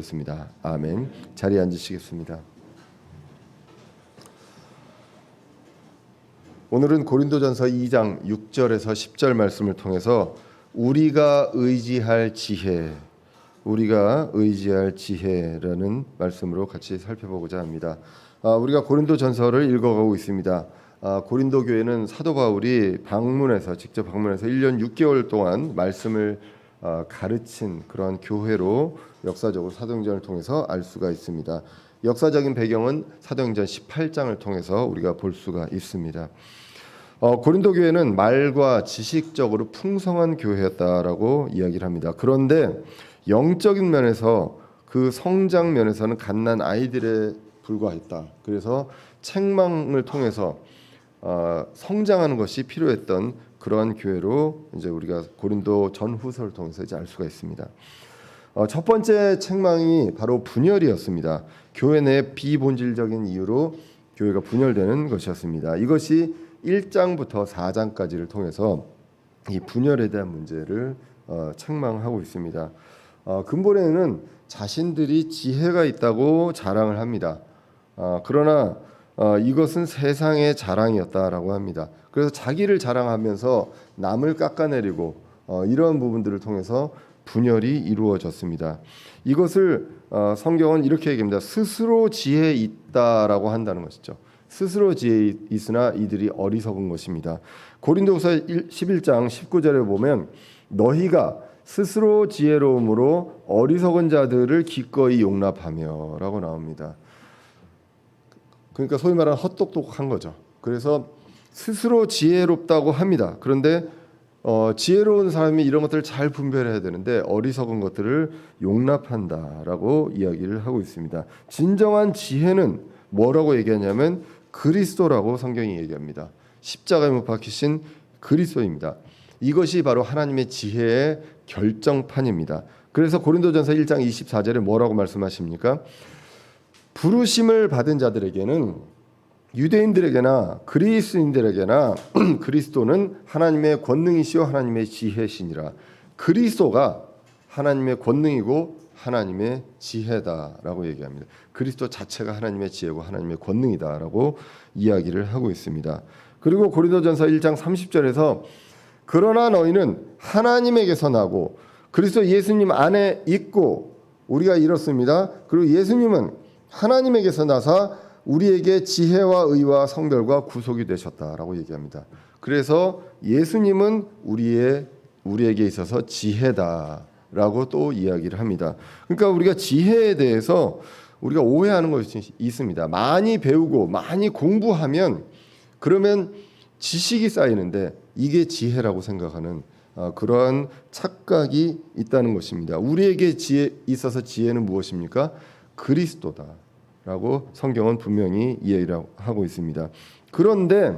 습니다. 아멘. 자리에 앉으시겠습니다. 오늘은 고린도전서 2장 6절에서 10절 말씀을 통해서 우리가 의지할 지혜라는 말씀으로 같이 살펴보고자 합니다. 우리가 고린도전서를 읽어가고 있습니다. 고린도 교회는 사도 바울이 직접 방문해서 1년 6개월 동안 말씀을 가르친 그런 교회로 역사적으로 사도행전을 통해서 알 수가 있습니다. 역사적인 배경은 사도행전 18장을 통해서 우리가 볼 수가 있습니다. 고린도 교회는 말과 지식적으로 풍성한 교회였다라고 이야기를 합니다. 그런데 영적인 면에서 그 성장 면에서는 갓난 아이들에 불과했다. 그래서 책망을 통해서 성장하는 것이 필요했던 그러한 교회로 이제 우리가 고린도 전후서를 통해서 이제 알 수가 있습니다. 첫 번째 책망이 바로 분열이었습니다. 교회 내 비본질적인 이유로 교회가 분열되는 것이었습니다. 이것이 1장부터 4장까지를 통해서 이 분열에 대한 문제를 책망하고 있습니다. 근본에는 자신들이 지혜가 있다고 자랑을 합니다. 그러나 이것은 세상의 자랑이었다라고 합니다. 그래서 자기를 자랑하면서 남을 깎아내리고 이러한 부분들을 통해서 분열이 이루어졌습니다. 이것을 성경은 이렇게 얘기합니다. 스스로 지혜 있다라고 한다는 것이죠. 스스로 지혜 있으나 이들이 어리석은 것입니다. 고린도후서 11장 19절에 보면 너희가 스스로 지혜로움으로 어리석은 자들을 기꺼이 용납하며라고 나옵니다. 그러니까 소위 말하는 헛똑똑한 거죠. 그래서 스스로 지혜롭다고 합니다. 그런데 지혜로운 사람이 이런 것들을 잘 분별해야 되는데 어리석은 것들을 용납한다라고 이야기를 하고 있습니다. 진정한 지혜는 뭐라고 얘기하냐면 그리스도라고 성경이 얘기합니다. 십자가에 못 박히신 그리스도입니다. 이것이 바로 하나님의 지혜의 결정판입니다. 그래서 고린도전서 1장 24절에 뭐라고 말씀하십니까? 부르심을 받은 자들에게는 유대인들에게나 그리스인들에게나 그리스도는 하나님의 권능이시요 하나님의 지혜시니라. 그리스도가 하나님의 권능이고 하나님의 지혜다라고 얘기합니다. 그리스도 자체가 하나님의 지혜고 하나님의 권능이다라고 이야기를 하고 있습니다. 그리고 고린도전서 1장 30절에서 그러나 너희는 하나님에게서 나고 그리스도 예수님 안에 있고 우리가 이렇습니다. 그리고 예수님은 하나님에게서 나사 우리에게 지혜와 의와 성별과 구속이 되셨다라고 얘기합니다. 그래서 예수님은 우리에게 있어서 지혜다라고 또 이야기를 합니다. 그러니까 우리가 지혜에 대해서 우리가 오해하는 것이 있습니다. 많이 배우고 많이 공부하면 그러면 지식이 쌓이는데 이게 지혜라고 생각하는 그러한 착각이 있다는 것입니다. 우리에게 있어서 지혜는 무엇입니까? 그리스도다라고 성경은 분명히 이해를 하고 있습니다. 그런데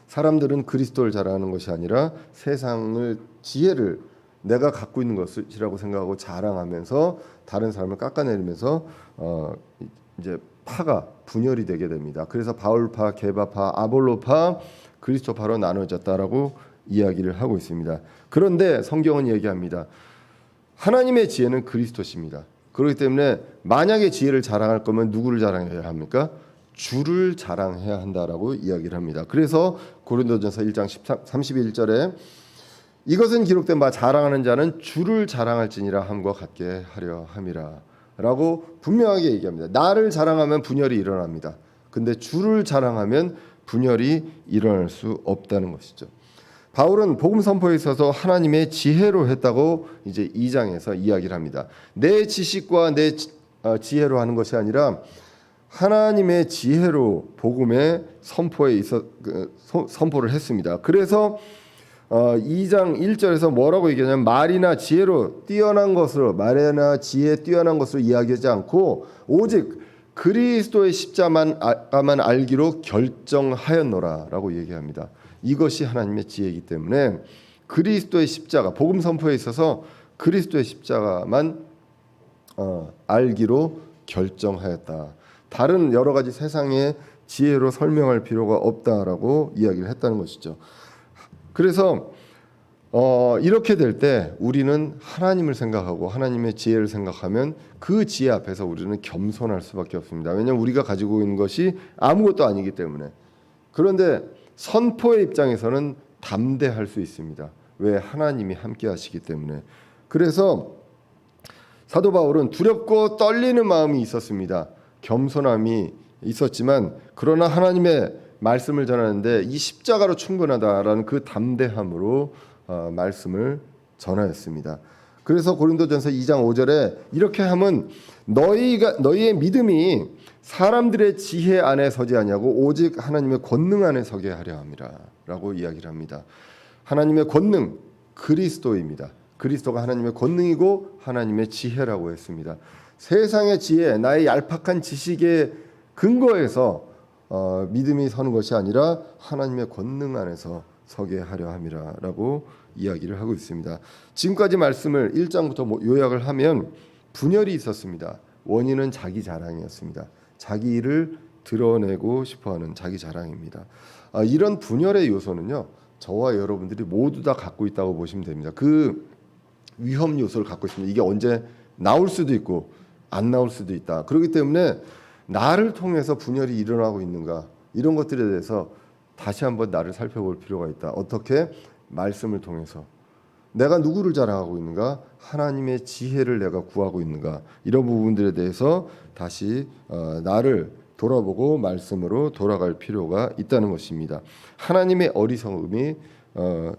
사람들은 그리스도를 자랑하는 것이 아니라 세상을 지혜를 내가 갖고 있는 것이라고 생각하고 자랑하면서 다른 사람을 깎아내리면서 이제 파가 분열이 되게 됩니다. 그래서 바울파, 게바파, 아볼로파, 그리스도파로 나눠졌다라고 이야기를 하고 있습니다. 그런데 성경은 얘기합니다. 하나님의 지혜는 그리스도십니다. 그렇기 때문에 만약에 지혜를 자랑할 거면 누구를 자랑해야 합니까? 주를 자랑해야 한다라고 이야기를 합니다. 그래서 고린도전서 1장 31절에 이것은 기록된 바 자랑하는 자는 주를 자랑할지니라 함과 같게 하려 함이라 라고 분명하게 얘기합니다. 나를 자랑하면 분열이 일어납니다. 근데 주를 자랑하면 분열이 일어날 수 없다는 것이죠. 바울은 복음 선포에 있어서 하나님의 지혜로 했다고 이제 2장에서 이야기를 합니다. 내 지식과 내 지혜로 하는 것이 아니라 하나님의 지혜로 복음의 선포에 선포를 했습니다. 그래서 2장 1절에서 뭐라고 얘기하냐면 말이나 지혜에 뛰어난 것으로 이야기하지 않고 오직 그리스도의 십자가만 알기로 결정하였노라라고 얘기합니다. 이것이 하나님의 지혜이기 때문에 그리스도의 십자가, 복음 선포에 있어서 그리스도의 십자가만 알기로 결정하였다. 다른 여러 가지 세상의 지혜로 설명할 필요가 없다라고 이야기를 했다는 것이죠. 그래서 이렇게 될 때 우리는 하나님을 생각하고 하나님의 지혜를 생각하면 그 지혜 앞에서 우리는 겸손할 수밖에 없습니다. 왜냐하면 우리가 가지고 있는 것이 아무것도 아니기 때문에. 그런데 선포의 입장에서는 담대할 수 있습니다. 왜? 하나님이 함께 하시기 때문에. 그래서 사도 바울은 두렵고 떨리는 마음이 있었습니다. 겸손함이 있었지만 그러나 하나님의 말씀을 전하는데 이 십자가로 충분하다라는 그 담대함으로 말씀을 전하였습니다. 그래서 고린도전서 2장 5절에 이렇게 하면 너희의 믿음이 사람들의 지혜 안에 서지 아니하고 오직 하나님의 권능 안에 서게 하려 함이라라고 이야기를 합니다. 하나님의 권능 그리스도입니다. 그리스도가 하나님의 권능이고 하나님의 지혜라고 했습니다. 세상의 지혜, 나의 얄팍한 지식에 근거해서 믿음이 서는 것이 아니라 하나님의 권능 안에서 서게 하려 함이라라고 이야기를 하고 있습니다. 지금까지 말씀을 1장부터 요약을 하면 분열이 있었습니다. 원인은 자기 자랑이었습니다. 자기 일을 드러내고 싶어하는 자기 자랑입니다. 이런 분열의 요소는요, 저와 여러분들이 모두 다 갖고 있다고 보시면 됩니다. 그 위험 요소를 갖고 있습니다. 이게 언제 나올 수도 있고 안 나올 수도 있다. 그렇기 때문에 나를 통해서 분열이 일어나고 있는가, 이런 것들에 대해서 다시 한번 나를 살펴볼 필요가 있다. 어떻게? 말씀을 통해서. 내가 누구를 자랑하고 있는가? 하나님의 지혜를 내가 구하고 있는가? 이런 부분들에 대해서 다시 나를 돌아보고 말씀으로 돌아갈 필요가 있다는 것입니다. 하나님의 어리석음이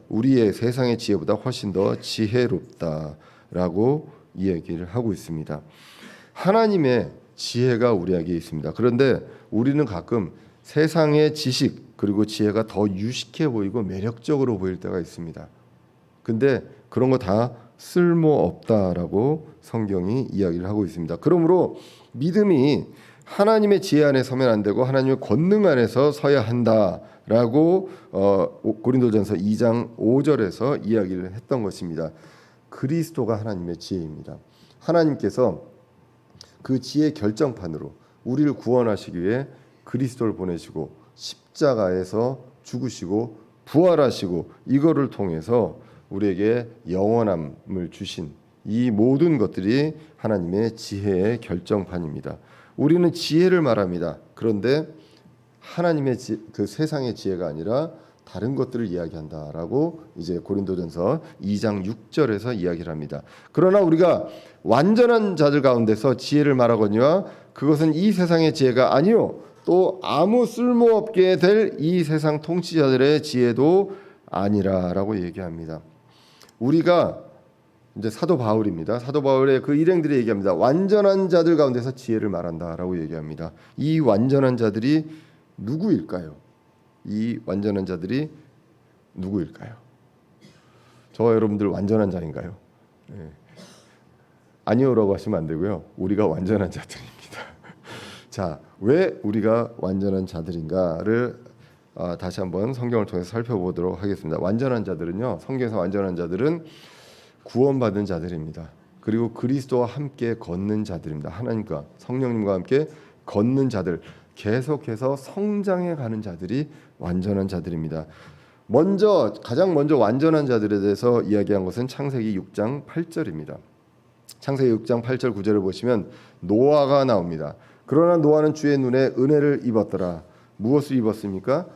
우리의 세상의 지혜보다 훨씬 더 지혜롭다라고 이야기를 하고 있습니다. 하나님의 지혜가 우리에게 있습니다. 그런데 우리는 가끔 세상의 지식 그리고 지혜가 더 유식해 보이고 매력적으로 보일 때가 있습니다. 근데 그런 거 다 쓸모없다라고 성경이 이야기를 하고 있습니다. 그러므로 믿음이 하나님의 지혜 안에 서면 안 되고 하나님의 권능 안에서 서야 한다라고 고린도전서 2장 5절에서 이야기를 했던 것입니다. 그리스도가 하나님의 지혜입니다. 하나님께서 그 지혜 결정판으로 우리를 구원하시기 위해 그리스도를 보내시고 십자가에서 죽으시고 부활하시고 이거를 통해서 우리에게 영원함을 주신 이 모든 것들이 하나님의 지혜의 결정판입니다. 우리는 지혜를 말합니다. 그런데 하나님의 그 세상의 지혜가 아니라 다른 것들을 이야기한다라고 이제 고린도전서 2장 6절에서 이야기를 합니다. 그러나 우리가 완전한 자들 가운데서 지혜를 말하거니와 그것은 이 세상의 지혜가 아니요 또 아무 쓸모없게 될 이 세상 통치자들의 지혜도 아니라라고 얘기합니다. 우리가 이제 사도 바울입니다. 사도 바울의 그 일행들이 얘기합니다. 완전한 자들 가운데서 지혜를 말한다라고 얘기합니다. 이 완전한 자들이 누구일까요? 이 완전한 자들이 누구일까요? 저와 여러분들 완전한 자인가요? 네. 아니요라고 하시면 안 되고요. 우리가 완전한 자들입니다. 자, 왜 우리가 완전한 자들인가를 다시 한번 성경을 통해서 살펴보도록 하겠습니다. 완전한 자들은요, 성경에서 완전한 자들은 구원받은 자들입니다. 그리고 그리스도와 함께 걷는 자들입니다. 하나님과 성령님과 함께 걷는 자들, 계속해서 성장해 가는 자들이 완전한 자들입니다. 가장 먼저 완전한 자들에 대해서 이야기한 것은 창세기 6장 8절입니다. 창세기 6장 8절 9절을 보시면 노아가 나옵니다. 그러나 노아는 주의 눈에 은혜를 입었더라. 무엇을 입었습니까?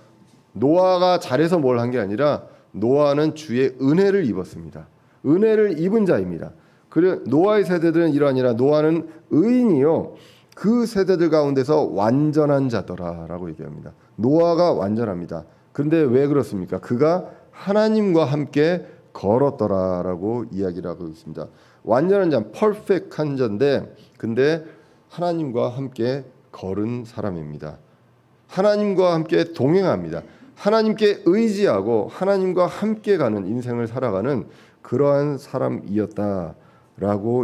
노아가 잘해서 뭘 한 게 아니라 노아는 주의 은혜를 입었습니다. 은혜를 입은 자입니다. 그래 노아의 세대들은 이러하니라. 노아는 의인이요 그 세대들 가운데서 완전한 자더라라고 얘기합니다. 노아가 완전합니다. 그런데 왜 그렇습니까? 그가 하나님과 함께 걸었더라라고 이야기를 하고 있습니다. 완전한 자, 퍼펙트한 자인데 근데 하나님과 함께 걸은 사람입니다. 하나님과 함께 동행합니다. 하나님께 의지하고 하나님과 함께 가는 인생을 살아가는 그러한 사람이었다라고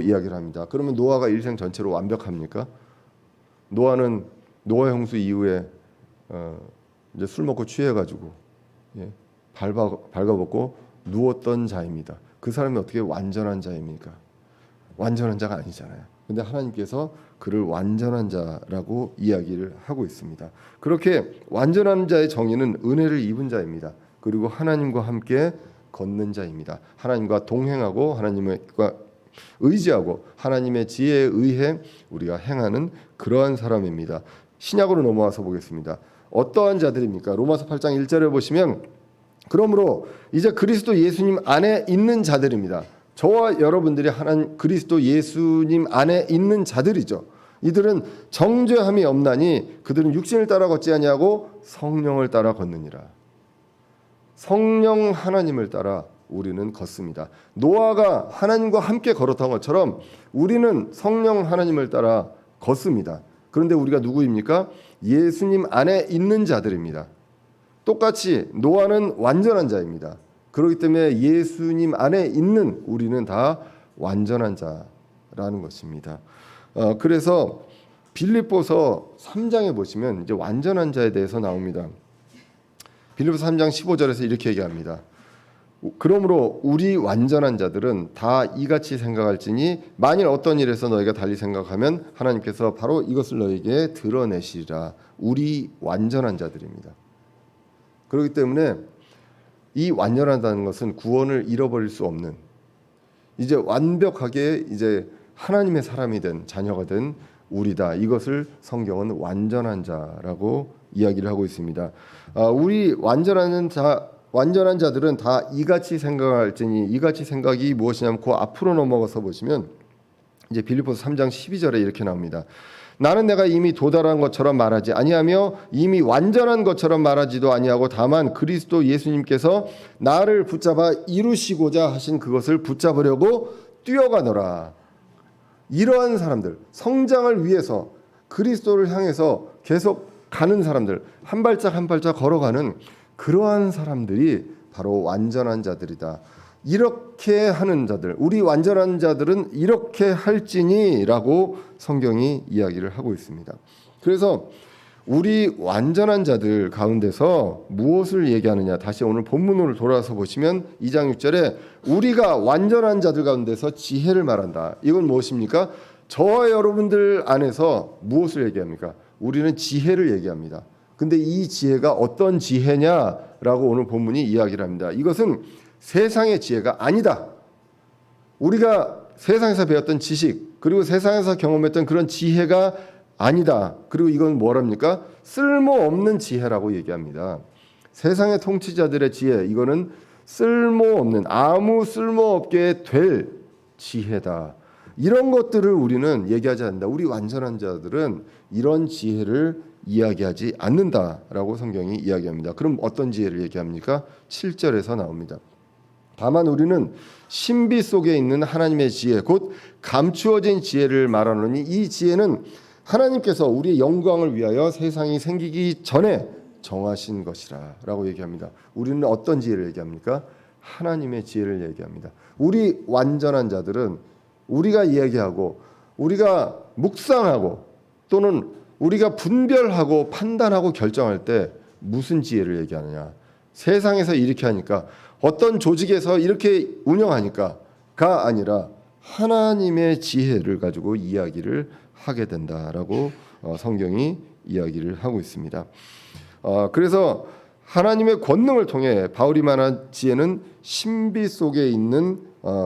이야기를 합니다. 그러면 노아가 일생 전체로 완벽합니까? 노아는 노아 홍수 이후에 이제 술 먹고 취해가지고 발가벗고 누웠던 자입니다. 그 사람이 어떻게 완전한 자입니까? 완전한 자가 아니잖아요. 근데 하나님께서 그를 완전한 자라고 이야기를 하고 있습니다. 그렇게 완전한 자의 정의는 은혜를 입은 자입니다. 그리고 하나님과 함께 걷는 자입니다. 하나님과 동행하고 하나님과 의지하고 하나님의 지혜에 의해 우리가 행하는 그러한 사람입니다. 신약으로 넘어와서 보겠습니다. 어떠한 자들입니까? 로마서 8장 1절에 보시면 그러므로 이제 그리스도 예수님 안에 있는 자들입니다. 저와 여러분들이 하나님 그리스도 예수님 안에 있는 자들이죠. 이들은 정죄함이 없나니 그들은 육신을 따라 걷지 아니하고 성령을 따라 걷느니라. 성령 하나님을 따라 우리는 걷습니다. 노아가 하나님과 함께 걸었던 것처럼 우리는 성령 하나님을 따라 걷습니다. 그런데 우리가 누구입니까? 예수님 안에 있는 자들입니다. 똑같이 노아는 완전한 자입니다. 그렇기 때문에 예수님 안에 있는 우리는 다 완전한 자라는 것입니다. 그래서 빌립보서 3장에 보시면 이제 완전한 자에 대해서 나옵니다. 빌립보서 3장 15절에서 이렇게 얘기합니다. 그러므로 우리 완전한 자들은 다 이같이 생각할지니 만일 어떤 일에서 너희가 달리 생각하면 하나님께서 바로 이것을 너희에게 드러내시리라. 우리 완전한 자들입니다. 그렇기 때문에 이 완전하다는 것은 구원을 잃어버릴 수 없는 이제 완벽하게 이제 하나님의 사람이 된 자녀가 된 우리다. 이것을 성경은 완전한 자라고 이야기를 하고 있습니다. 우리 완전한 자들은 다 이같이 생각할지니 이같이 생각이 무엇이냐면 그 앞으로 넘어가서 보시면 이제 빌립보서 3장 12절에 이렇게 나옵니다. 나는 내가 이미 도달한 것처럼 말하지 아니하며 이미 완전한 것처럼 말하지도 아니하고 다만 그리스도 예수님께서 나를 붙잡아 이루시고자 하신 그것을 붙잡으려고 뛰어가노라. 이러한 사람들, 성장을 위해서 그리스도를 향해서 계속 가는 사람들, 한 발짝 한 발짝 걸어가는 그러한 사람들이 바로 완전한 자들이다. 이렇게 하는 자들, 우리 완전한 자들은 이렇게 할지니라고 성경이 이야기를 하고 있습니다. 그래서 우리 완전한 자들 가운데서 무엇을 얘기하느냐? 다시 오늘 본문으로 돌아서 보시면 2장 6절에 우리가 완전한 자들 가운데서 지혜를 말한다. 이건 무엇입니까? 저와 여러분들 안에서 무엇을 얘기합니까? 우리는 지혜를 얘기합니다. 근데 이 지혜가 어떤 지혜냐라고 오늘 본문이 이야기를 합니다. 이것은 세상의 지혜가 아니다. 우리가 세상에서 배웠던 지식 그리고 세상에서 경험했던 그런 지혜가 아니다. 그리고 이건 뭐랍니까? 쓸모없는 지혜라고 얘기합니다. 세상의 통치자들의 지혜 이거는 쓸모없는 아무 쓸모없게 될 지혜다. 이런 것들을 우리는 얘기하지 않는다. 우리 완전한 자들은 이런 지혜를 이야기하지 않는다라고 성경이 이야기합니다. 그럼 어떤 지혜를 얘기합니까? 7절에서 나옵니다. 다만 우리는 신비 속에 있는 하나님의 지혜 곧 감추어진 지혜를 말하노니 이 지혜는 하나님께서 우리의 영광을 위하여 세상이 생기기 전에 정하신 것이라 라고 얘기합니다. 우리는 어떤 지혜를 얘기합니까? 하나님의 지혜를 얘기합니다. 우리 완전한 자들은 우리가 이야기하고 우리가 묵상하고 또는 우리가 분별하고 판단하고 결정할 때 무슨 지혜를 얘기하느냐? 세상에서 이렇게 하니까 어떤 조직에서 이렇게 운영하니까가 아니라 하나님의 지혜를 가지고 이야기를 하게 된다라고 성경이 이야기를 하고 있습니다. 그래서 하나님의 권능을 통해 바울이 말한 지혜는 신비 속에 있는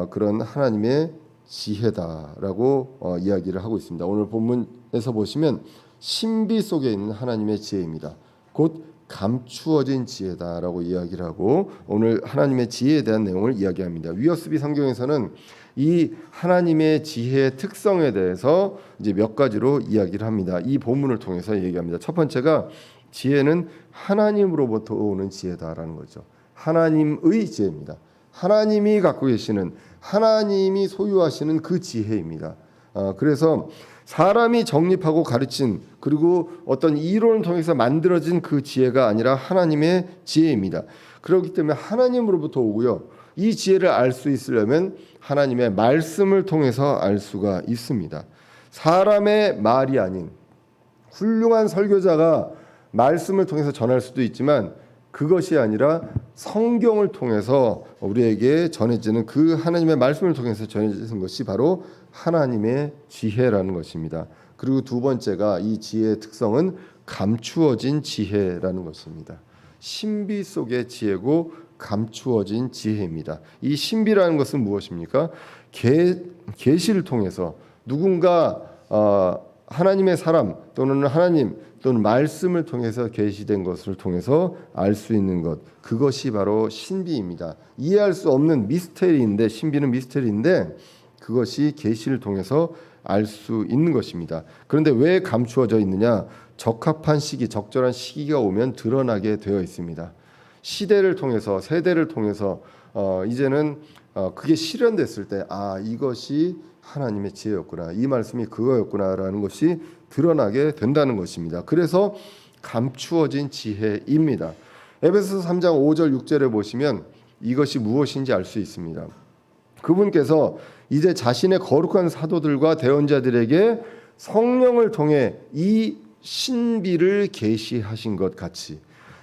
그런 하나님의 지혜다라고 이야기를 하고 있습니다. 오늘 본문에서 보시면 신비 속에 있는 하나님의 지혜입니다. 곧 감추어진 지혜다라고 이야기를 하고 오늘 하나님의 지혜에 대한 내용을 이야기합니다. 위어스비 성경에서는 이 하나님의 지혜의 특성에 대해서 이제 몇 가지로 이야기를 합니다. 이 본문을 통해서 얘기합니다. 첫 번째가 지혜는 하나님으로부터 오는 지혜다라는 거죠. 하나님의 지혜입니다. 하나님이 갖고 계시는 하나님이 소유하시는 그 지혜입니다. 그래서 사람이 정립하고 가르친 그리고 어떤 이론을 통해서 만들어진 그 지혜가 아니라 하나님의 지혜입니다. 그렇기 때문에 하나님으로부터 오고요. 이 지혜를 알 수 있으려면 하나님의 말씀을 통해서 알 수가 있습니다. 사람의 말이 아닌 훌륭한 설교자가 말씀을 통해서 전할 수도 있지만 그것이 아니라 성경을 통해서 우리에게 전해지는 그 하나님의 말씀을 통해서 전해지는 것이 바로 하나님의 지혜라는 것입니다. 그리고 두 번째가 이 지혜의 특성은 감추어진 지혜라는 것입니다. 신비 속의 지혜고 감추어진 지혜입니다. 이 신비라는 것은 무엇입니까? 계시를 통해서 누군가 하나님의 사람 또는 하나님 또는 말씀을 통해서 계시된 것을 통해서 알 수 있는 것, 그것이 바로 신비입니다. 이해할 수 없는 미스테리인데, 신비는 미스테리인데 그것이 계시를 통해서 알 수 있는 것입니다. 그런데 왜 감추어져 있느냐? 적합한 시기, 적절한 시기가 오면 드러나게 되어 있습니다. 시대를 통해서, 세대를 통해서 이제는 그게 실현됐을 때, 이것이 하나님의 지혜였구나, 이 말씀이 그거였구나라는 것이 드러나게 된다는 것입니다. 그래서 감추어진 지혜입니다. 에베소서 3장 5절 6절에 보시면 이것이 무엇인지 알 수 있습니다. 그분께서 이제 자신의 거룩한 사도들과 대언자들에게 성령을 통해 이 신비를 계시하신 것 같이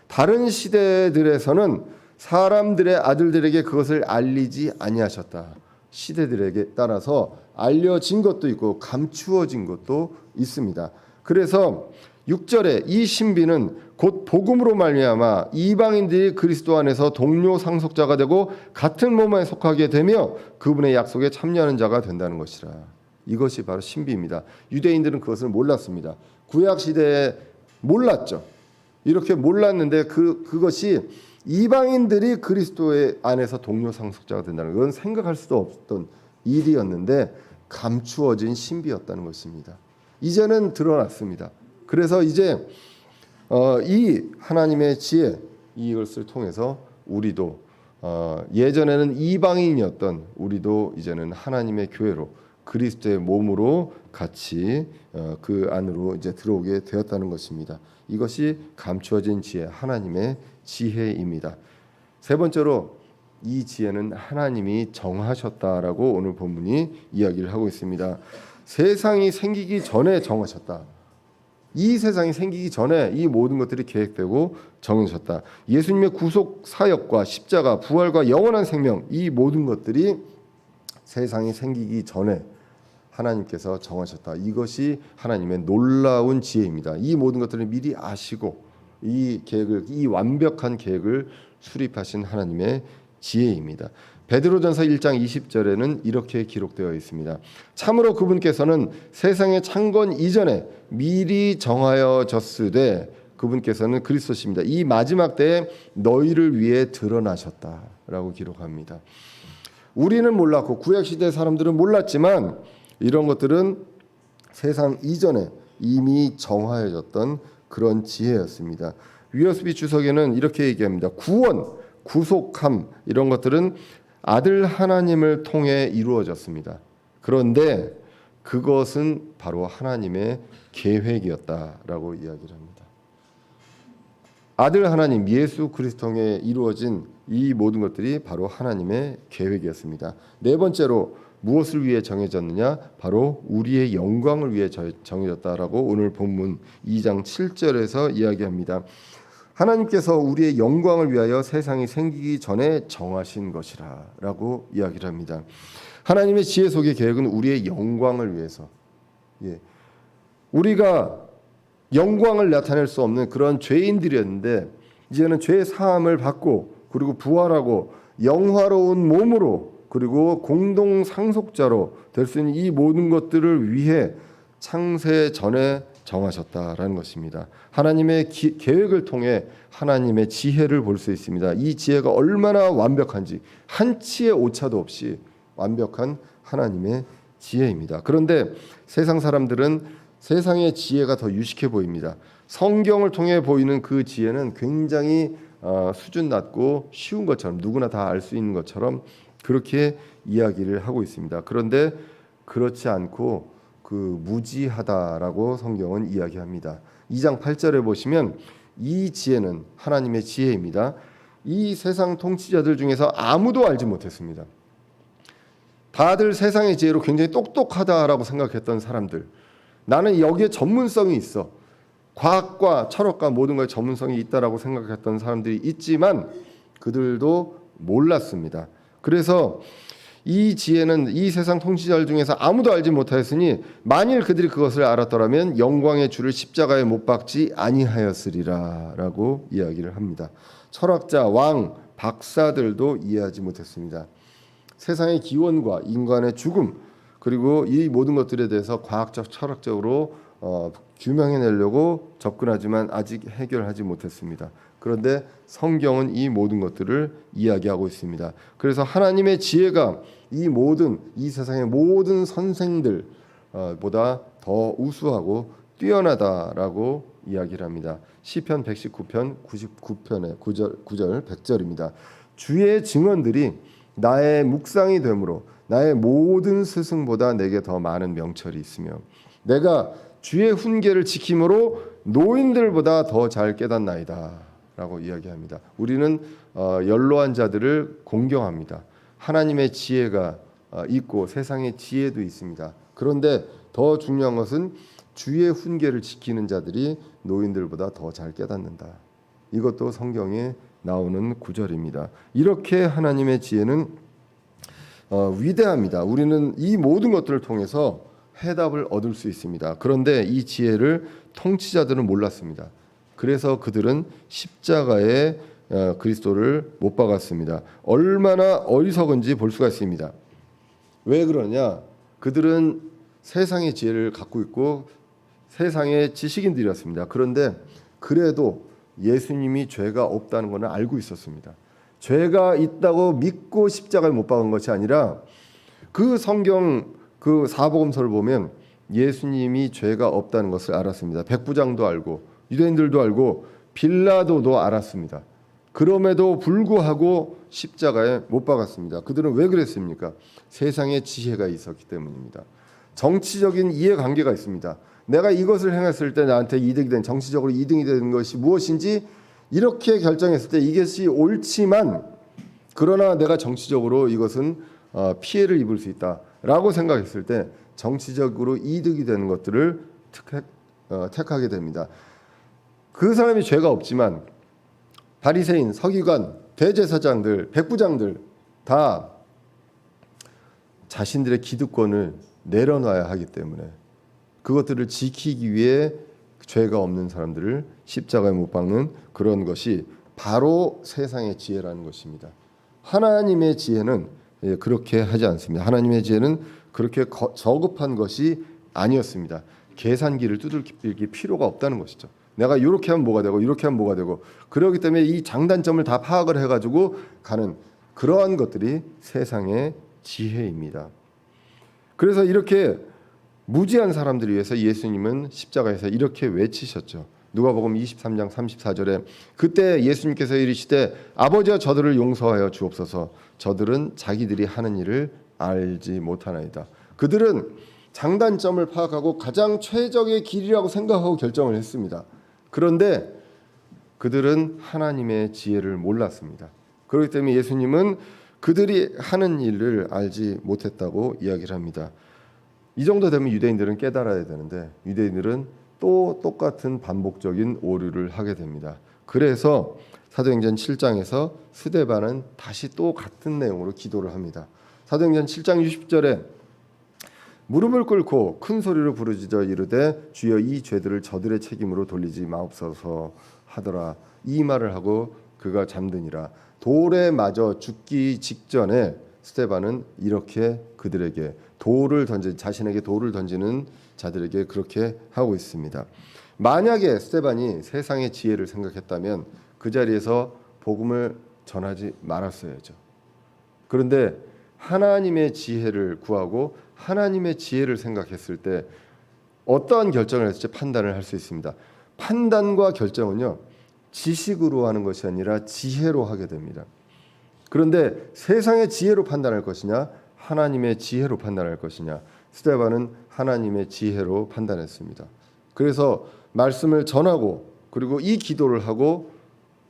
다른 시대들에서는 사람들의 아들들에게 그것을 알리지 아니하셨다. 시대들에게 따라서 알려진 것도 있고 감추어진 것도 있습니다. 그래서 6절에 이 신비는 곧 복음으로 말미암아 이방인들이 그리스도 안에서 동료 상속자가 되고 같은 몸에 속하게 되며 그분의 약속에 참여하는 자가 된다는 것이라. 이것이 바로 신비입니다. 유대인들은 그것을 몰랐습니다. 구약 시대에 몰랐죠. 이렇게 몰랐는데 그것이 이방인들이 그리스도의 안에서 동료 상속자가 된다는 건 생각할 수도 없었던 일이었는데 감추어진 신비였다는 것입니다. 이제는 드러났습니다. 그래서 이제 이 하나님의 지혜, 이것을 통해서 우리도 예전에는 이방인이었던 우리도 이제는 하나님의 교회로, 그리스도의 몸으로 같이 그 안으로 이제 들어오게 되었다는 것입니다. 이것이 감추어진 지혜, 하나님의 지혜입니다. 세 번째로 이 지혜는 하나님이 정하셨다라고 오늘 본문이 이야기를 하고 있습니다. 세상이 생기기 전에 정하셨다. 이 세상이 생기기 전에 이 모든 것들이 계획되고 정해졌다. 예수님의 구속 사역과 십자가, 부활과 영원한 생명, 이 모든 것들이 세상이 생기기 전에 하나님께서 정하셨다. 이것이 하나님의 놀라운 지혜입니다. 이 모든 것들을 미리 아시고 이 계획을, 이 완벽한 계획을 수립하신 하나님의 지혜입니다. 베드로전서 1장 20절에는 이렇게 기록되어 있습니다. 참으로 그분께서는 세상의 창건 이전에 미리 정하여졌으되, 그분께서는 그리스도십니다. 이 마지막 때에 너희를 위해 드러나셨다라고 기록합니다. 우리는 몰랐고 구약시대 사람들은 몰랐지만 이런 것들은 세상 이전에 이미 정하여졌던 그런 지혜였습니다. 위어스비 주석에는 이렇게 얘기합니다. 구원, 구속함, 이런 것들은 아들 하나님을 통해 이루어졌습니다. 그런데 그것은 바로 하나님의 계획이었다라고 이야기를 합니다. 아들 하나님 예수 그리스도 통해 이루어진 이 모든 것들이 바로 하나님의 계획이었습니다. 네 번째로 무엇을 위해 정해졌느냐? 바로 우리의 영광을 위해 정해졌다라고 오늘 본문 2장 7절에서 이야기합니다. 하나님께서 우리의 영광을 위하여 세상이 생기기 전에 정하신 것이라 라고 이야기를 합니다. 하나님의 지혜 속의 계획은 우리의 영광을 위해서, 우리가 영광을 나타낼 수 없는 그런 죄인들이었는데 이제는 죄 사함을 받고 그리고 부활하고 영화로운 몸으로 그리고 공동 상속자로 될 수 있는 이 모든 것들을 위해 창세 전에 정하셨다라는 것입니다. 하나님의 계획을 통해 하나님의 지혜를 볼 수 있습니다. 이 지혜가 얼마나 완벽한지, 한치의 오차도 없이 완벽한 하나님의 지혜입니다. 그런데 세상 사람들은 세상의 지혜가 더 유식해 보입니다. 성경을 통해 보이는 그 지혜는 굉장히 수준 낮고 쉬운 것처럼, 누구나 다 알 수 있는 것처럼 그렇게 이야기를 하고 있습니다. 그런데 그렇지 않고 무지하다라고 성경은 이야기합니다. 2장 8절에 보시면 이 지혜는 하나님의 지혜입니다. 이 세상 통치자들 중에서 아무도 알지 못했습니다. 다들 세상의 지혜로 굉장히 똑똑하다라고 생각했던 사람들, 나는 여기에 전문성이 있어, 과학과 철학과 모든 것에 전문성이 있다라고 생각했던 사람들이 있지만 그들도 몰랐습니다. 그래서 이 지혜는 이 세상 통치자들 중에서 아무도 알지 못하였으니 만일 그들이 그것을 알았더라면 영광의 주를 십자가에 못 박지 아니하였으리라라고 이야기를 합니다. 철학자, 왕, 박사들도 이해하지 못했습니다. 세상의 기원과 인간의 죽음, 그리고 이 모든 것들에 대해서 과학적, 철학적으로 규명해내려고 접근하지만 아직 해결하지 못했습니다. 그런데 성경은 이 모든 것들을 이야기하고 있습니다. 그래서 하나님의 지혜가 이 세상의 모든 선생들 보다 더 우수하고 뛰어나다라고 이야기를 합니다. 시편 119편 99편의 9절 100절입니다. 주의 증언들이 나의 묵상이 되므로 나의 모든 스승보다 내게 더 많은 명철이 있으며 내가 주의 훈계를 지킴으로 노인들보다 더 잘 깨닫나이다 라고 이야기합니다. 우리는 연로한 자들을 공경합니다. 하나님의 지혜가 있고 세상의 지혜도 있습니다. 그런데 더 중요한 것은 주의 훈계를 지키는 자들이 노인들보다 더 잘 깨닫는다. 이것도 성경에 나오는 구절입니다. 이렇게 하나님의 지혜는 위대합니다. 우리는 이 모든 것들을 통해서 해답을 얻을 수 있습니다. 그런데 이 지혜를 통치자들은 몰랐습니다. 그래서 그들은 십자가에 그리스도를 못 박았습니다. 얼마나 어리석은지 볼 수가 있습니다. 왜 그러냐? 그들은 세상의 지혜를 갖고 있고 세상의 지식인들이었습니다. 그런데 그래도 예수님이 죄가 없다는 것을 알고 있었습니다. 죄가 있다고 믿고 십자가에 못 박은 것이 아니라 그 성경 그 사복음서를 보면 예수님이 죄가 없다는 것을 알았습니다. 백부장도 알고 유대인들도 알고 빌라도도 알았습니다. 그럼에도 불구하고 십자가에 못 박았습니다. 그들은 왜 그랬습니까? 세상의 지혜가 있었기 때문입니다. 정치적인 이해관계가 있습니다. 내가 이것을 행했을 때 나한테 이득이 된 정치적으로 이득이 되는 것이 무엇인지 이렇게 결정했을 때 이것이 옳지만 그러나 내가 정치적으로 이것은 피해를 입을 수 있다라고 생각했을 때 정치적으로 이득이 되는 것들을 택하게 됩니다. 그 사람이 죄가 없지만 바리새인, 서기관, 대제사장들, 백부장들 다 자신들의 기득권을 내려놔야 하기 때문에 그것들을 지키기 위해 죄가 없는 사람들을 십자가에 못 박는 그런 것이 바로 세상의 지혜라는 것입니다. 하나님의 지혜는 그렇게 하지 않습니다. 하나님의 지혜는 그렇게 저급한 것이 아니었습니다. 계산기를 두들길 필요가 없다는 것이죠. 내가 이렇게 하면 뭐가 되고 이렇게 하면 뭐가 되고 그렇기 때문에 이 장단점을 다 파악을 해가지고 가는 그러한 것들이 세상의 지혜입니다. 그래서 이렇게 무지한 사람들을 위해서 예수님은 십자가에서 이렇게 외치셨죠. 누가복음 23장 34절에 그때 예수님께서 이르시되 아버지여 저들을 용서하여 주옵소서 저들은 자기들이 하는 일을 알지 못하나이다. 그들은 장단점을 파악하고 가장 최적의 길이라고 생각하고 결정을 했습니다. 그런데 그들은 하나님의 지혜를 몰랐습니다. 그렇기 때문에 예수님은 그들이 하는 일을 알지 못했다고 이야기를 합니다. 이 정도 되면 유대인들은 깨달아야 되는데 유대인들은 또 똑같은 반복적인 오류를 하게 됩니다. 그래서 사도행전 7장에서 스데반은 다시 또 같은 내용으로 기도를 합니다. 사도행전 7장 60절에 무릎을 꿇고 큰 소리로 부르짖어 이르되 주여 이 죄들을 저들의 책임으로 돌리지 마옵소서 하더라. 이 말을 하고 그가 잠드니라. 돌에 맞아 죽기 직전에 스데반은 이렇게 그들에게 자신에게 돌을 던지는 자들에게 그렇게 하고 있습니다. 만약에 스데반이 세상의 지혜를 생각했다면 그 자리에서 복음을 전하지 말았어야죠. 그런데 하나님의 지혜를 구하고 하나님의 지혜를 생각했을 때 어떠한 결정을 했을지 판단을 할 수 있습니다. 판단과 결정은요 지식으로 하는 것이 아니라 지혜로 하게 됩니다. 그런데 세상의 지혜로 판단할 것이냐 하나님의 지혜로 판단할 것이냐 스데반은 하나님의 지혜로 판단했습니다. 그래서 말씀을 전하고 그리고 이 기도를 하고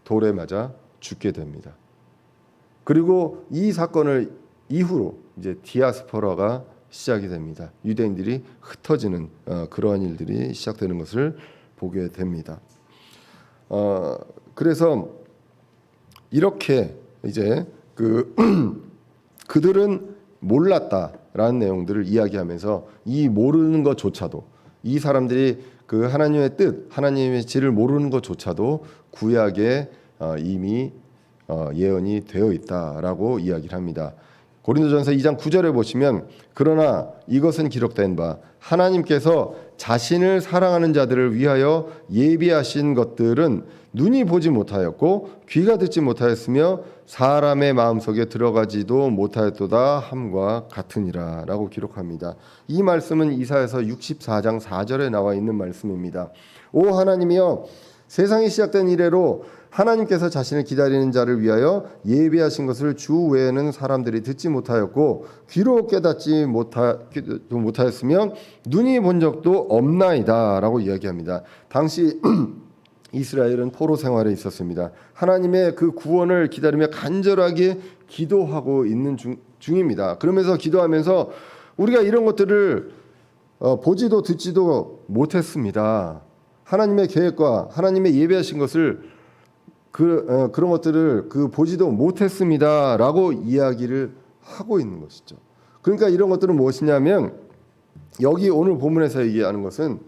돌에 맞아 죽게 됩니다. 그리고 이 사건을 이후로 이제 디아스포라가 시작이 됩니다. 유대인들이 흩어지는 그러한 일들이 시작되는 것을 보게 됩니다. 그래서 이렇게 이제 그들은 몰랐다라는 내용들을 이야기하면서 이 모르는 것조차도 이 사람들이 그 하나님의 뜻, 하나님의 지를 모르는 것조차도 구약에 이미 예언이 되어 있다라고 이야기를 합니다. 고린도전서 2장 9절에 보시면 그러나 이것은 기록된 바 하나님께서 자신을 사랑하는 자들을 위하여 예비하신 것들은 눈이 보지 못하였고 귀가 듣지 못하였으며 사람의 마음속에 들어가지도 못하였도다 함과 같으니라 라고 기록합니다. 이 말씀은 이사야서 64장 4절에 나와 있는 말씀입니다. 오 하나님이여 세상이 시작된 이래로 하나님께서 자신을 기다리는 자를 위하여 예비하신 것을 주 외에는 사람들이 듣지 못하였고 귀로 깨닫지 못하였으며 눈이 본 적도 없나이다 라고 이야기합니다. 당시 이스라엘은 포로 생활에 있었습니다. 하나님의 그 구원을 기다리며 간절하게 기도하고 있는 중입니다. 그러면서 기도하면서 우리가 이런 것들을 보지도 듣지도 못했습니다. 하나님의 계획과 하나님의 예배하신 것을 그런 것들을 보지도 못했습니다라고 이야기를 하고 있는 것이죠. 그러니까 이런 것들은 무엇이냐면 여기 오늘 본문에서 얘기하는 것은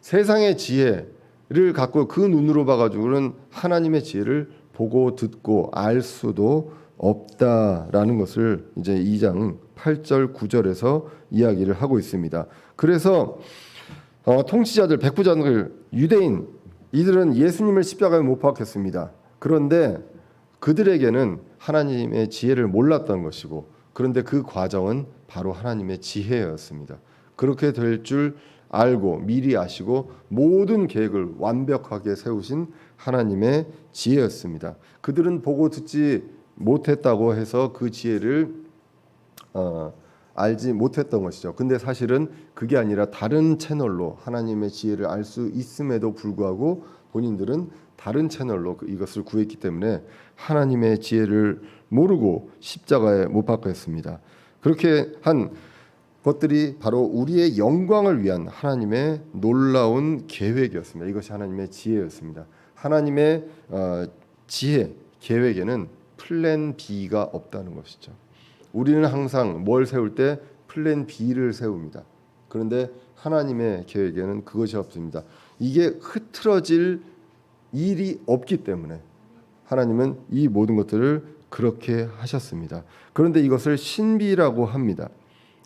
세상의 지혜를 갖고 그 눈으로 봐가지고는 하나님의 지혜를 보고 듣고 알 수도 없다라는 것을 이제 2장 8절 9절에서 이야기를 하고 있습니다. 그래서 통치자들, 백부장들, 유대인 이들은 예수님을 십자가에 못 박혔습니다. 그런데 그들에게는 하나님의 지혜를 몰랐던 것이고 그런데 그 과정은 바로 하나님의 지혜였습니다. 그렇게 될 줄 알고 미리 아시고 모든 계획을 완벽하게 세우신 하나님의 지혜였습니다. 그들은 보고 듣지 못했다고 해서 그 지혜를 알지 못했던 것이죠. 근데 사실은 그게 아니라 다른 채널로 하나님의 지혜를 알 수 있음에도 불구하고 본인들은 다른 채널로 이것을 구했기 때문에 하나님의 지혜를 모르고 십자가에 못 박혔습니다. 그렇게 한 것들이 바로 우리의 영광을 위한 하나님의 놀라운 계획이었습니다. 이것이 하나님의 지혜였습니다. 하나님의 지혜, 계획에는 플랜 B가 없다는 것이죠. 우리는 항상 뭘 세울 때 플랜 B를 세웁니다. 그런데 하나님의 계획에는 그것이 없습니다. 이게 흐트러질 일이 없기 때문에 하나님은 이 모든 것들을 그렇게 하셨습니다. 그런데 이것을 신비라고 합니다.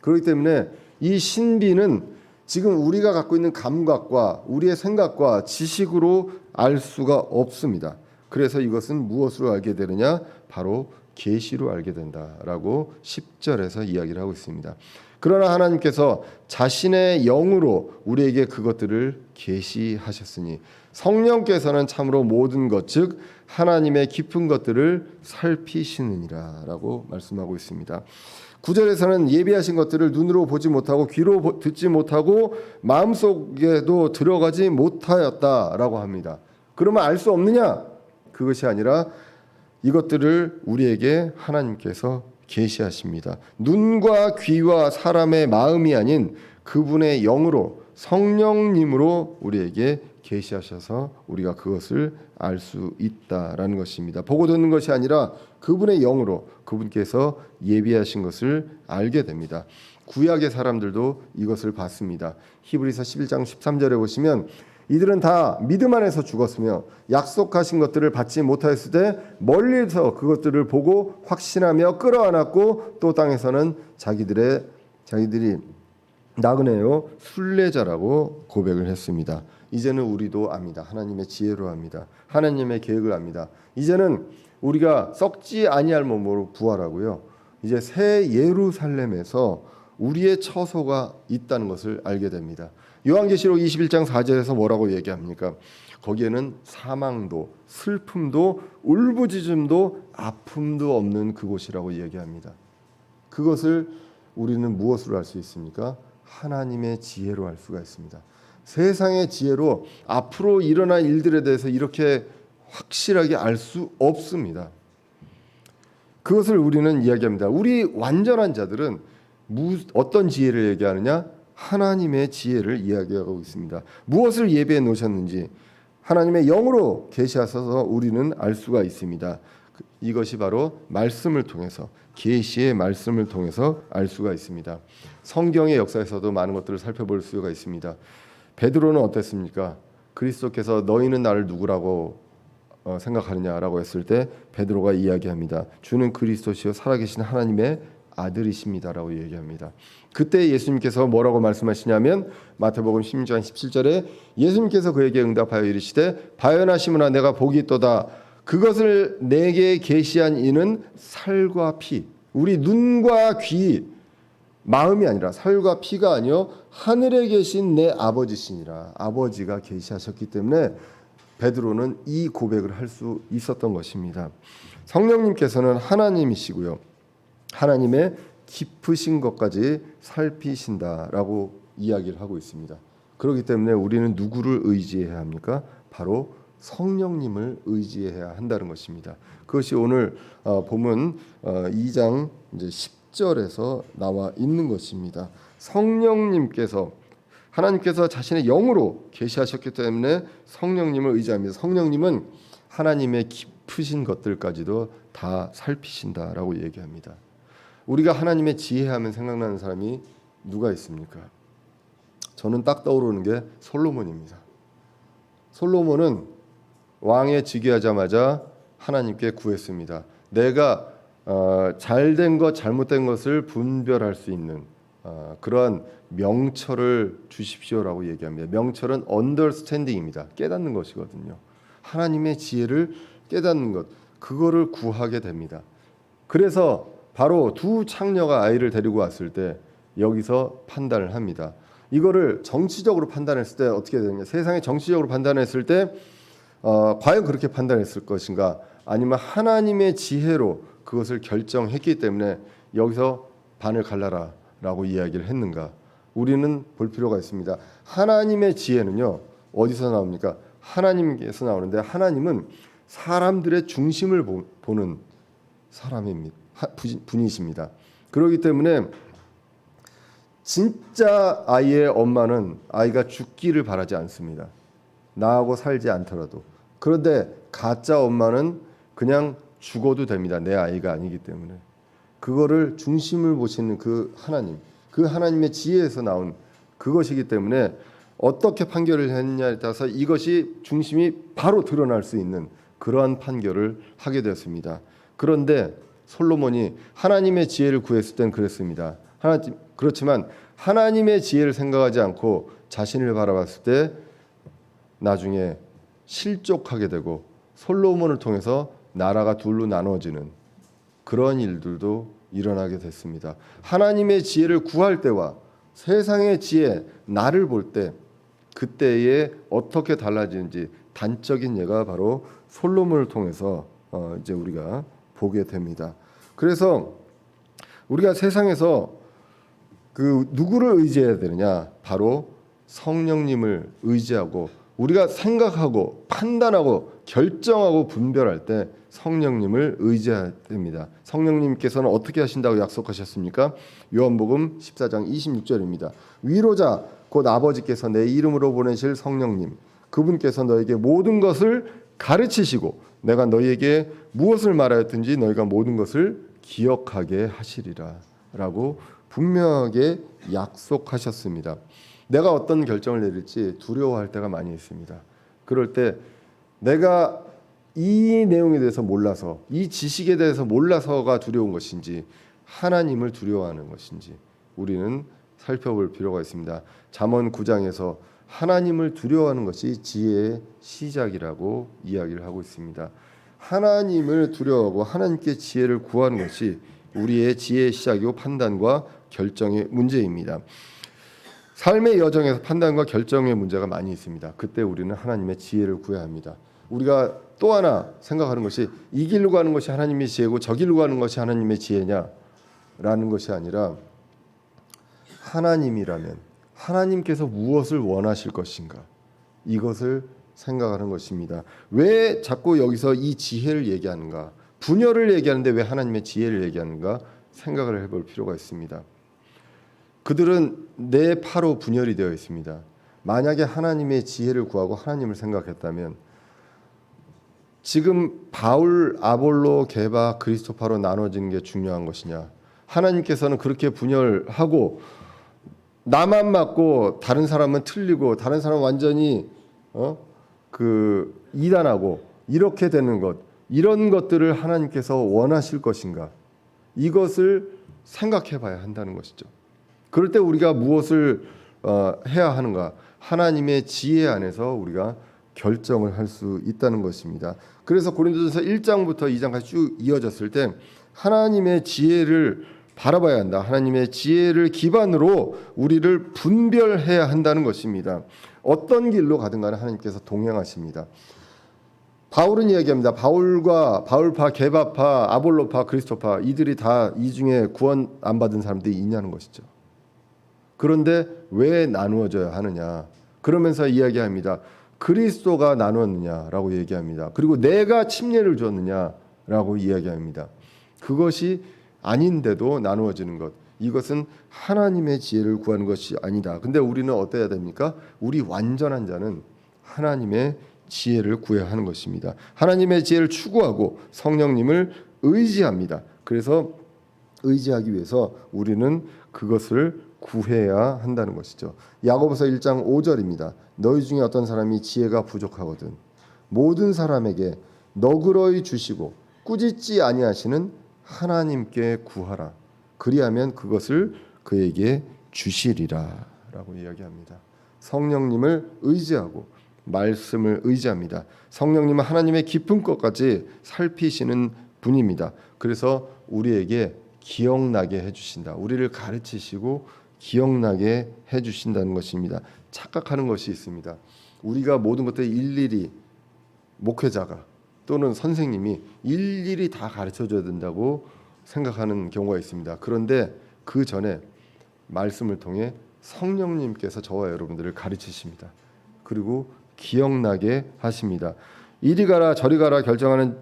그렇기 때문에 이 신비는 지금 우리가 갖고 있는 감각과 우리의 생각과 지식으로 알 수가 없습니다. 그래서 이것은 무엇으로 알게 되느냐? 바로 계시로 알게 된다라고 10절에서 이야기를 하고 있습니다. 그러나 하나님께서 자신의 영으로 우리에게 그것들을 계시하셨으니 성령께서는 참으로 모든 것 즉 하나님의 깊은 것들을 살피시느니라라고 말씀하고 있습니다. 9절에서는 예비하신 것들을 눈으로 보지 못하고 귀로 듣지 못하고 마음속에도 들어가지 못하였다라고 합니다. 그러면 알 수 없느냐? 그것이 아니라 이것들을 우리에게 하나님께서 계시하십니다. 눈과 귀와 사람의 마음이 아닌 그분의 영으로 성령님으로 우리에게 계시하셔서 우리가 그것을 알 수 있다라는 것입니다. 보고 듣는 것이 아니라 그분의 영으로 그분께서 예비하신 것을 알게 됩니다. 구약의 사람들도 이것을 봤습니다. 히브리서 11장 13절에 보시면 이들은 다 믿음 안에서 죽었으며 약속하신 것들을 받지 못하였을 때 멀리서 그것들을 보고 확신하며 끌어안았고 또 땅에서는 자기들이 나그네요 순례자라고 고백을 했습니다. 이제는 우리도 압니다. 하나님의 지혜로 압니다. 하나님의 계획을 압니다. 이제는 우리가 썩지 아니할 몸으로 부활하고요. 이제 새 예루살렘에서 우리의 처소가 있다는 것을 알게 됩니다. 요한계시록 21장 4절에서 뭐라고 얘기합니까? 거기에는 사망도 슬픔도 울부짖음도 아픔도 없는 그곳이라고 얘기합니다. 그것을 우리는 무엇으로 알 수 있습니까? 하나님의 지혜로 알 수가 있습니다. 세상의 지혜로 앞으로 일어날 일들에 대해서 이렇게 확실하게 알 수 없습니다. 그것을 우리는 이야기합니다. 우리 완전한 자들은 어떤 지혜를 얘기하느냐? 하나님의 지혜를 이야기하고 있습니다. 무엇을 예배해 놓으셨는지 하나님의 영으로 계시하셔서 우리는 알 수가 있습니다. 이것이 바로 말씀을 통해서, 계시의 말씀을 통해서 알 수가 있습니다. 성경의 역사에서도 많은 것들을 살펴볼 수가 있습니다. 베드로는 어땠습니까? 그리스도께서 너희는 나를 누구라고 생각하느냐라고 했을 때 베드로가 이야기합니다. 주는 그리스도시요 살아계신 하나님의 아들이십니다라고 얘기합니다. 그때 예수님께서 뭐라고 말씀하시냐면 마태복음 16장 17절에 예수님께서 그에게 응답하여 이르시되 바요나시므나 내가 복이 있도다. 그것을 내게 계시한 이는 살과 피, 우리 눈과 귀, 마음이 아니라 살과 피가 아니요 하늘에 계신 내 아버지시니라. 아버지가 계시하셨기 때문에 베드로는 이 고백을 할 수 있었던 것입니다. 성령님께서는 하나님이시고요, 하나님의 깊으신 것까지 살피신다라고 이야기를 하고 있습니다. 그렇기 때문에 우리는 누구를 의지해야 합니까? 바로 성령님을 의지해야 한다는 것입니다. 그것이 오늘 본문 2장 이제 10절에서 나와 있는 것입니다. 성령님께서, 하나님께서 자신의 영으로 계시하셨기 때문에 성령님을 의지합니다. 성령님은 하나님의 깊으신 것들까지도 다 살피신다라고 얘기합니다. 우리가 하나님의 지혜하면 생각나는 사람이 누가 있습니까? 저는 딱 떠오르는 게 솔로몬입니다. 솔로몬은 왕에 즉위하자마자 하나님께 구했습니다. 내가 잘된 것, 잘못된 것을 분별할 수 있는 그러한 명철을 주십시오라고 얘기합니다. 명철은 understanding입니다. 깨닫는 것이거든요. 하나님의 지혜를 깨닫는 것, 그거를 구하게 됩니다. 그래서 바로 두 창녀가 아이를 데리고 왔을 때 여기서 판단을 합니다. 이거를 정치적으로 판단했을 때 어떻게 되느냐? 세상에 정치적으로 판단했을 때 과연 그렇게 판단했을 것인가? 아니면 하나님의 지혜로 그것을 결정했기 때문에 여기서 반을 갈라라라고 이야기를 했는가? 우리는 볼 필요가 있습니다. 하나님의 지혜는요, 어디서 나옵니까? 하나님께서 나오는데, 하나님은 사람들의 중심을 보는 사람입니다. 분이십니다. 그렇기 때문에 진짜 아이의 엄마는 아이가 죽기를 바라지 않습니다. 나하고 살지 않더라도. 그런데 가짜 엄마는 그냥 죽어도 됩니다. 내 아이가 아니기 때문에. 그거를 중심을 보시는 그 하나님, 그 하나님의 지혜에서 나온 그것이기 때문에 어떻게 판결을 했냐에 따라서 이것이 중심이 바로 드러날 수 있는 그러한 판결을 하게 되었습니다. 그런데 솔로몬이 하나님의 지혜를 구했을 땐 그랬습니다. 그렇지만 하나님의 지혜를 생각하지 않고 자신을 바라봤을 때 나중에 실족하게 되고 솔로몬을 통해서 나라가 둘로 나눠지는 그런 일들도 일어나게 됐습니다. 하나님의 지혜를 구할 때와 세상의 지혜, 나를 볼 때 그때에 어떻게 달라지는지 단적인 예가 바로 솔로몬을 통해서 이제 우리가 보게 됩니다. 그래서 우리가 세상에서 그 누구를 의지해야 되느냐? 바로 성령님을 의지하고 우리가 생각하고 판단하고 결정하고 분별할 때 성령님을 의지해야 됩니다. 성령님께서는 어떻게 하신다고 약속하셨습니까? 요한복음 14장 26절입니다. 위로자 곧 아버지께서 내 이름으로 보내실 성령님, 그분께서 너에게 모든 것을 가르치시고 내가 너희에게 무엇을 말하였든지 너희가 모든 것을 기억하게 하시리라 라고 분명하게 약속하셨습니다. 내가 어떤 결정을 내릴지 두려워할 때가 많이 있습니다. 그럴 때 내가 이 내용에 대해서 몰라서, 이 지식에 대해서 몰라서가 두려운 것인지 하나님을 두려워하는 것인지 우리는 살펴볼 필요가 있습니다. 잠언 9장에서 하나님을 두려워하는 것이 지혜의 시작이라고 이야기를 하고 있습니다. 하나님을 두려워하고 하나님께 지혜를 구하는 것이 우리의 지혜의 시작이고 판단과 결정의 문제입니다. 삶의 여정에서 판단과 결정의 문제가 많이 있습니다. 그때 우리는 하나님의 지혜를 구해야 합니다. 우리가 또 하나 생각하는 것이 이 길로 가는 것이 하나님의 지혜고 저 길로 가는 것이 하나님의 지혜냐라는 것이 아니라 하나님이라면 하나님께서 무엇을 원하실 것인가, 이것을 생각하는 것입니다. 왜 자꾸 여기서 이 지혜를 얘기하는가, 분열을 얘기하는데 왜 하나님의 지혜를 얘기하는가 생각을 해볼 필요가 있습니다. 그들은 내 파로 분열이 되어 있습니다. 만약에 하나님의 지혜를 구하고 하나님을 생각했다면 지금 바울, 아볼로, 게바, 그리스도파로 나눠지는 게 중요한 것이냐? 하나님께서는 그렇게 분열하고 나만 맞고 다른 사람은 틀리고 다른 사람은 완전히 이단하고 이렇게 되는 것, 이런 것들을 하나님께서 원하실 것인가? 이것을 생각해 봐야 한다는 것이죠. 그럴 때 우리가 무엇을 해야 하는가? 하나님의 지혜 안에서 우리가 결정을 할 수 있다는 것입니다. 그래서 고린도전서 1장부터 2장까지 쭉 이어졌을 때 하나님의 지혜를 바라봐야 한다. 하나님의 지혜를 기반으로 우리를 분별해야 한다는 것입니다. 어떤 길로 가든 간에 하나님께서 동행하십니다. 바울은 이야기합니다. 바울파, 게바파, 아볼로파, 그리스도파 이들이 다 이 중에 구원 안 받은 사람들이 있냐는 것이죠. 그런데 왜 나누어져야 하느냐? 그러면서 이야기합니다. 그리스도가 나누었느냐라고 얘기합니다. 그리고 내가 침례를 줬느냐라고 이야기합니다. 그것이 아닌데도 나누어지는 것. 이것은 하나님의 지혜를 구하는 것이 아니다. 근데 우리는 어때야 됩니까? 우리 완전한 자는 하나님의 지혜를 구해야 하는 것입니다. 하나님의 지혜를 추구하고 성령님을 의지합니다. 그래서 의지하기 위해서 우리는 그것을 구해야 한다는 것이죠. 야고보서 1장 5절입니다. 너희 중에 어떤 사람이 지혜가 부족하거든 모든 사람에게 너그러이 주시고 꾸짖지 아니하시는 하나님께 구하라. 그리하면 그것을 그에게 주시리라 라고 이야기합니다. 성령님을 의지하고 말씀을 의지합니다. 성령님은 하나님의 깊은 것까지 살피시는 분입니다. 그래서 우리에게 기억나게 해주신다. 우리를 가르치시고 기억나게 해주신다는 것입니다. 착각하는 것이 있습니다. 우리가 모든 것들 일일이 목회자가 또는 선생님이 일일이 다 가르쳐줘야 된다고 생각하는 경우가 있습니다. 그런데 그 전에 말씀을 통해 성령님께서 저와 여러분들을 가르치십니다. 그리고 기억나게 하십니다. 이리 가라 저리 가라 결정하는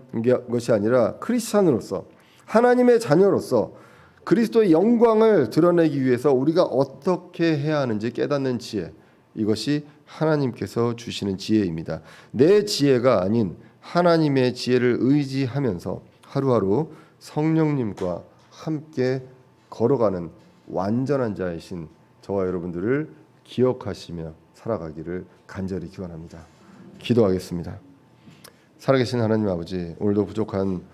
것이 아니라 크리스찬으로서 하나님의 자녀로서 그리스도의 영광을 드러내기 위해서 우리가 어떻게 해야 하는지 깨닫는 지혜, 이것이 하나님께서 주시는 지혜입니다. 내 지혜가 아닌 하나님의 지혜를 의지하면서 하루하루 성령님과 함께 걸어가는 완전한 자이신 저와 여러분들을 기억하시며 살아가기를 간절히 기원합니다. 기도하겠습니다. 살아계신 하나님 아버지, 오늘도 부족한